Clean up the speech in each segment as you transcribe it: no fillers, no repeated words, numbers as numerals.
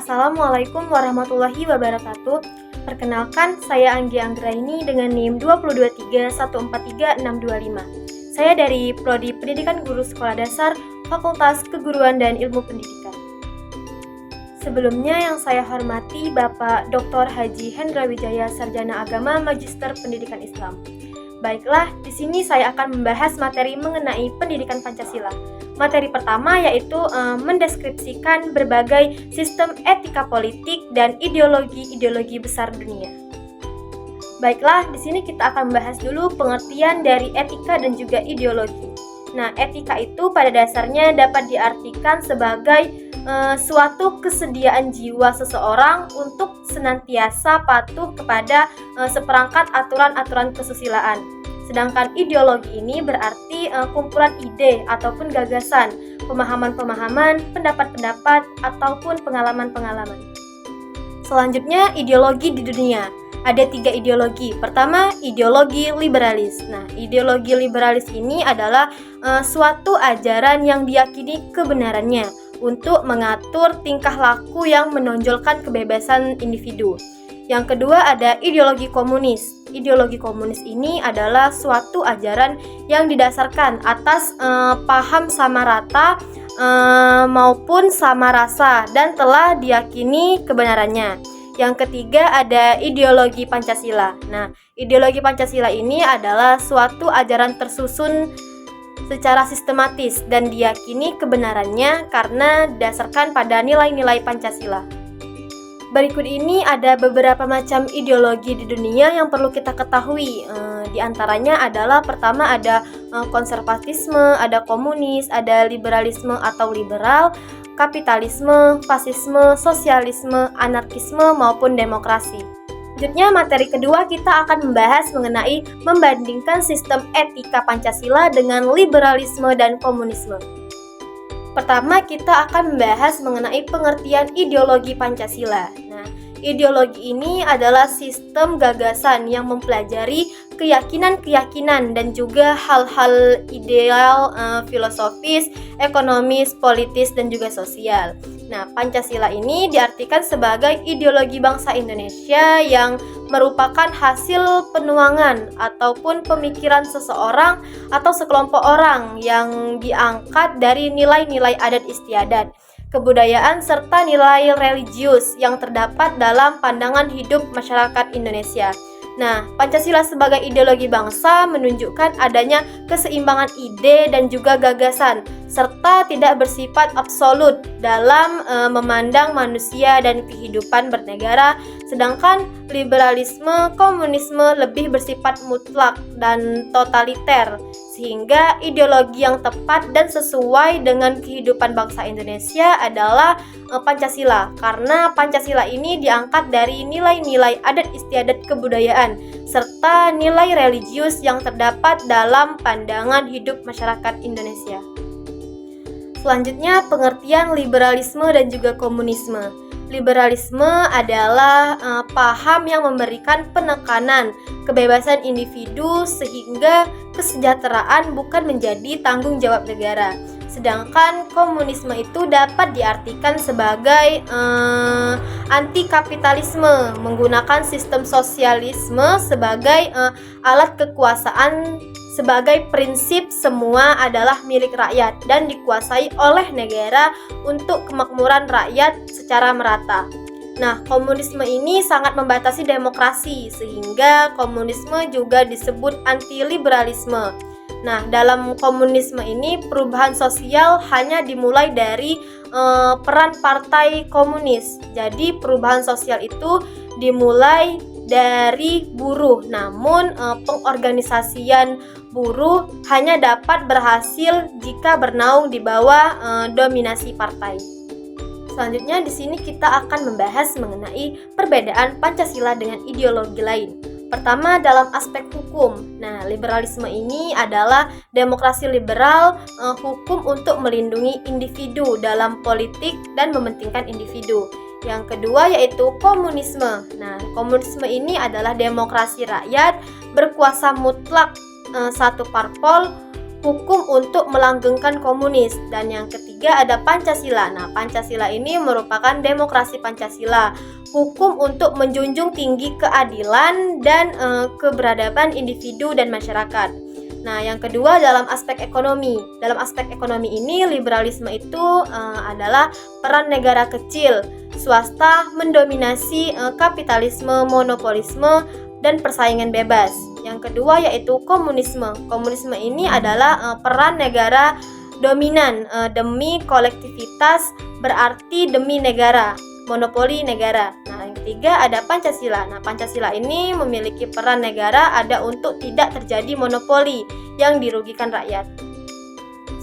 Assalamualaikum warahmatullahi wabarakatuh. Perkenalkan, saya Anggi Anggraini dengan NIM 20231433625. Saya dari Prodi Pendidikan Guru Sekolah Dasar, Fakultas Keguruan dan Ilmu Pendidikan. Sebelumnya yang saya hormati Bapak Dr. Haji Hendra Wijaya, Sarjana Agama Magister Pendidikan Islam. Baiklah, di sini saya akan membahas materi mengenai pendidikan Pancasila. Materi pertama yaitu mendeskripsikan berbagai sistem etika politik dan ideologi-ideologi besar dunia. Baiklah, di sini kita akan membahas dulu pengertian dari etika dan juga ideologi. Nah, etika itu pada dasarnya dapat diartikan sebagai suatu kesediaan jiwa seseorang untuk senantiasa patuh kepada seperangkat aturan-aturan kesusilaan. Sedangkan ideologi ini berarti kumpulan ide ataupun gagasan, pemahaman-pemahaman, pendapat-pendapat, ataupun pengalaman-pengalaman. Selanjutnya, ideologi di dunia. Ada 3 ideologi. Pertama, ideologi liberalis. Nah, ideologi liberalis ini adalah suatu ajaran yang diyakini kebenarannya untuk mengatur tingkah laku yang menonjolkan kebebasan individu. Yang kedua ada ideologi komunis. Ideologi komunis ini adalah suatu ajaran yang didasarkan atas paham sama rata maupun sama rasa dan telah diyakini kebenarannya. Yang ketiga ada ideologi Pancasila. Nah, ideologi Pancasila ini adalah suatu ajaran tersusun secara sistematis dan diyakini kebenarannya karena didasarkan pada nilai-nilai Pancasila. Berikut ini ada beberapa macam ideologi di dunia yang perlu kita ketahui. Di antaranya adalah pertama ada konservatisme, ada komunis, ada liberalisme atau liberal, kapitalisme, fasisme, sosialisme, anarkisme maupun demokrasi. Selanjutnya materi kedua kita akan membahas mengenai membandingkan sistem etika Pancasila dengan liberalisme dan komunisme. Pertama, kita akan membahas mengenai pengertian ideologi Pancasila. Nah, ideologi ini adalah sistem gagasan yang mempelajari keyakinan-keyakinan dan juga hal-hal ideal filosofis, ekonomis, politis, dan juga sosial. Nah, Pancasila ini diartikan sebagai ideologi bangsa Indonesia yang merupakan hasil penuangan ataupun pemikiran seseorang atau sekelompok orang yang diangkat dari nilai-nilai adat istiadat, kebudayaan, serta nilai religius yang terdapat dalam pandangan hidup masyarakat Indonesia. Nah, Pancasila sebagai ideologi bangsa menunjukkan adanya keseimbangan ide dan juga gagasan, serta tidak bersifat absolut dalam memandang manusia dan kehidupan bernegara, sedangkan liberalisme, komunisme lebih bersifat mutlak dan totaliter, sehingga ideologi yang tepat dan sesuai dengan kehidupan bangsa Indonesia adalah Pancasila, karena Pancasila ini diangkat dari nilai-nilai adat istiadat kebudayaan serta nilai religius yang terdapat dalam pandangan hidup masyarakat Indonesia. Selanjutnya pengertian liberalisme dan juga komunisme. Liberalisme adalah paham yang memberikan penekanan kebebasan individu sehingga kesejahteraan bukan menjadi tanggung jawab negara. Sedangkan komunisme itu dapat diartikan sebagai anti kapitalisme, menggunakan sistem sosialisme sebagai alat kekuasaan, sebagai prinsip semua adalah milik rakyat dan dikuasai oleh negara untuk kemakmuran rakyat secara merata. Nah, komunisme ini sangat membatasi demokrasi sehingga komunisme juga disebut anti-liberalisme. Nah, dalam komunisme ini perubahan sosial hanya dimulai dari peran partai komunis. Jadi perubahan sosial itu dimulai dari buruh, namun pengorganisasian buruh hanya dapat berhasil jika bernaung di bawah dominasi partai. Selanjutnya di sini kita akan membahas mengenai perbedaan Pancasila dengan ideologi lain. Pertama dalam aspek hukum. Nah, liberalisme ini adalah demokrasi liberal, hukum untuk melindungi individu dalam politik dan mementingkan individu. Yang kedua yaitu komunisme. Nah, komunisme ini adalah demokrasi rakyat, berkuasa mutlak satu parpol, hukum untuk melanggengkan komunis. Dan yang ketiga ada Pancasila. Nah, Pancasila ini merupakan demokrasi Pancasila, hukum untuk menjunjung tinggi keadilan dan keberadaban individu dan masyarakat. Nah, yang kedua dalam aspek ekonomi. Dalam aspek ekonomi ini, liberalisme itu adalah peran negara kecil, swasta mendominasi kapitalisme, monopolisme, dan persaingan bebas. Yang kedua yaitu komunisme. Komunisme ini adalah peran negara dominan demi kolektivitas, berarti demi negara, monopoli negara. Nah, yang ketiga ada Pancasila. Nah, Pancasila ini memiliki peran negara ada untuk tidak terjadi monopoli yang dirugikan rakyat.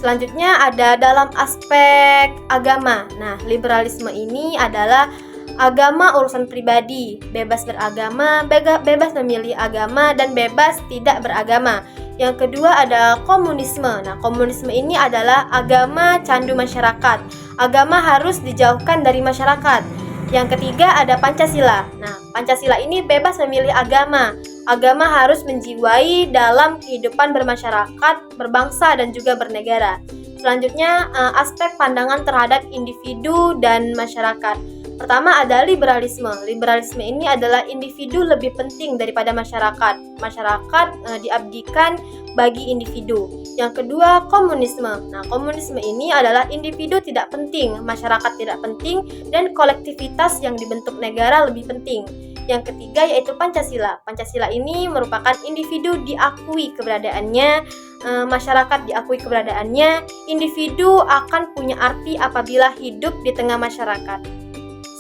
Selanjutnya ada dalam aspek agama. Nah, liberalisme ini adalah agama urusan pribadi, bebas beragama, bebas memilih agama, dan bebas tidak beragama. Yang kedua ada komunisme. Nah, komunisme ini adalah agama candu masyarakat. Agama harus dijauhkan dari masyarakat. Yang ketiga ada Pancasila. Nah, Pancasila ini bebas memilih agama. Agama harus menjiwai dalam kehidupan bermasyarakat, berbangsa, dan juga bernegara. Selanjutnya, aspek pandangan terhadap individu dan masyarakat. Pertama ada liberalisme. Liberalisme ini adalah individu lebih penting daripada masyarakat. Masyarakat diabdikan bagi individu. Yang kedua, komunisme. Nah, komunisme ini adalah individu tidak penting, masyarakat tidak penting, dan kolektivitas yang dibentuk negara lebih penting. Yang ketiga yaitu Pancasila. Pancasila ini merupakan individu diakui keberadaannya, masyarakat diakui keberadaannya, individu akan punya arti apabila hidup di tengah masyarakat.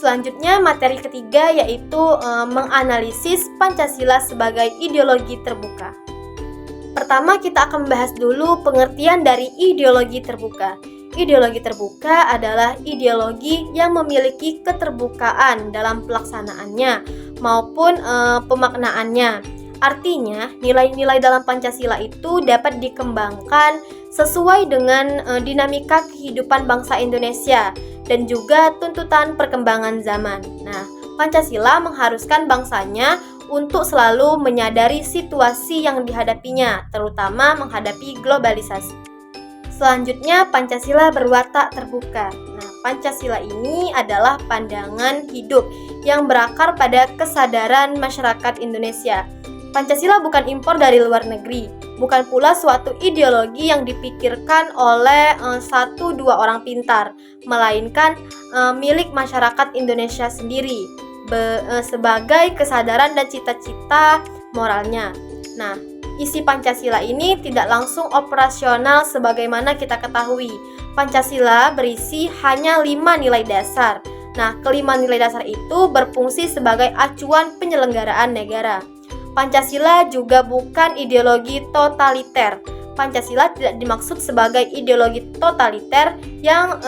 Selanjutnya materi ketiga yaitu menganalisis Pancasila sebagai ideologi terbuka. Pertama kita akan membahas dulu pengertian dari ideologi terbuka. Ideologi terbuka adalah ideologi yang memiliki keterbukaan dalam pelaksanaannya maupun pemaknaannya. Artinya, nilai-nilai dalam Pancasila itu dapat dikembangkan sesuai dengan dinamika kehidupan bangsa Indonesia dan juga tuntutan perkembangan zaman. Nah, Pancasila mengharuskan bangsanya untuk selalu menyadari situasi yang dihadapinya, terutama menghadapi globalisasi. Selanjutnya, Pancasila berwatak terbuka. Nah, Pancasila ini adalah pandangan hidup yang berakar pada kesadaran masyarakat Indonesia. Pancasila bukan impor dari luar negeri, bukan pula suatu ideologi yang dipikirkan oleh 1-2 orang pintar, melainkan milik masyarakat Indonesia sendiri sebagai kesadaran dan cita-cita moralnya. Nah, isi Pancasila ini tidak langsung operasional sebagaimana kita ketahui. Pancasila berisi hanya 5 nilai dasar. Nah, kelima nilai dasar itu berfungsi sebagai acuan penyelenggaraan negara. Pancasila juga bukan ideologi totaliter. Pancasila tidak dimaksud sebagai ideologi totaliter yang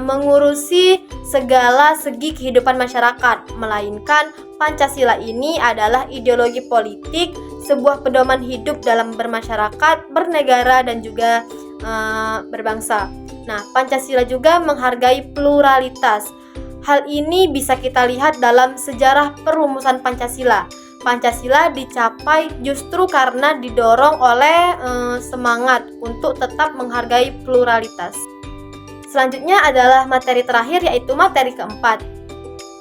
mengurusi segala segi kehidupan masyarakat, melainkan Pancasila ini adalah ideologi politik, sebuah pedoman hidup dalam bermasyarakat, bernegara, dan juga berbangsa. Nah, Pancasila juga menghargai pluralitas. Hal ini bisa kita lihat dalam sejarah perumusan Pancasila. Pancasila dicapai justru karena didorong oleh semangat untuk tetap menghargai pluralitas. Selanjutnya adalah materi terakhir yaitu materi keempat.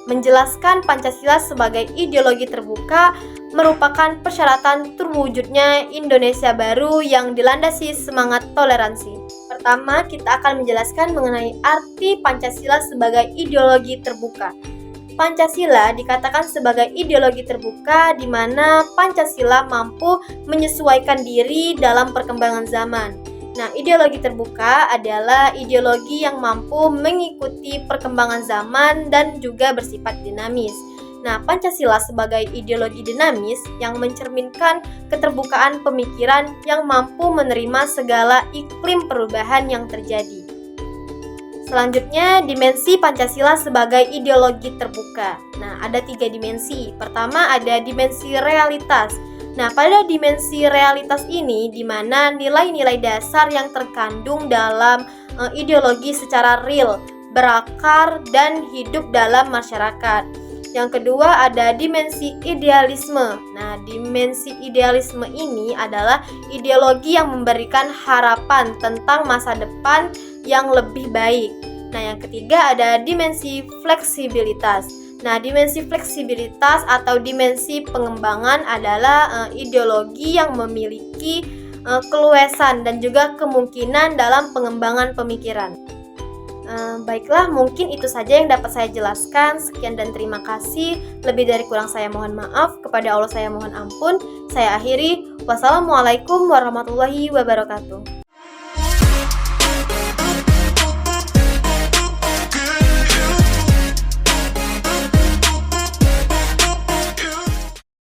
Menjelaskan Pancasila sebagai ideologi terbuka merupakan persyaratan terwujudnya Indonesia baru yang dilandasi semangat toleransi. Pertama, kita akan menjelaskan mengenai arti Pancasila sebagai ideologi terbuka. Pancasila dikatakan sebagai ideologi terbuka di mana Pancasila mampu menyesuaikan diri dalam perkembangan zaman. Nah, ideologi terbuka adalah ideologi yang mampu mengikuti perkembangan zaman dan juga bersifat dinamis. Nah, Pancasila sebagai ideologi dinamis yang mencerminkan keterbukaan pemikiran yang mampu menerima segala iklim perubahan yang terjadi. Selanjutnya, dimensi Pancasila sebagai ideologi terbuka. Nah, ada 3 dimensi. Pertama, ada dimensi realitas. Nah, pada dimensi realitas ini, di mana nilai-nilai dasar yang terkandung dalam ideologi secara real, berakar, dan hidup dalam masyarakat. Yang kedua ada dimensi idealisme. Nah, dimensi idealisme ini adalah ideologi yang memberikan harapan tentang masa depan yang lebih baik. Nah, yang ketiga ada dimensi fleksibilitas. Nah, dimensi fleksibilitas atau dimensi pengembangan adalah ideologi yang memiliki keluasan dan juga kemungkinan dalam pengembangan pemikiran. Baiklah, mungkin itu saja yang dapat saya jelaskan. Sekian dan terima kasih. Lebih dari kurang saya mohon maaf. Kepada Allah saya mohon ampun. Saya akhiri. Wassalamualaikum warahmatullahi wabarakatuh.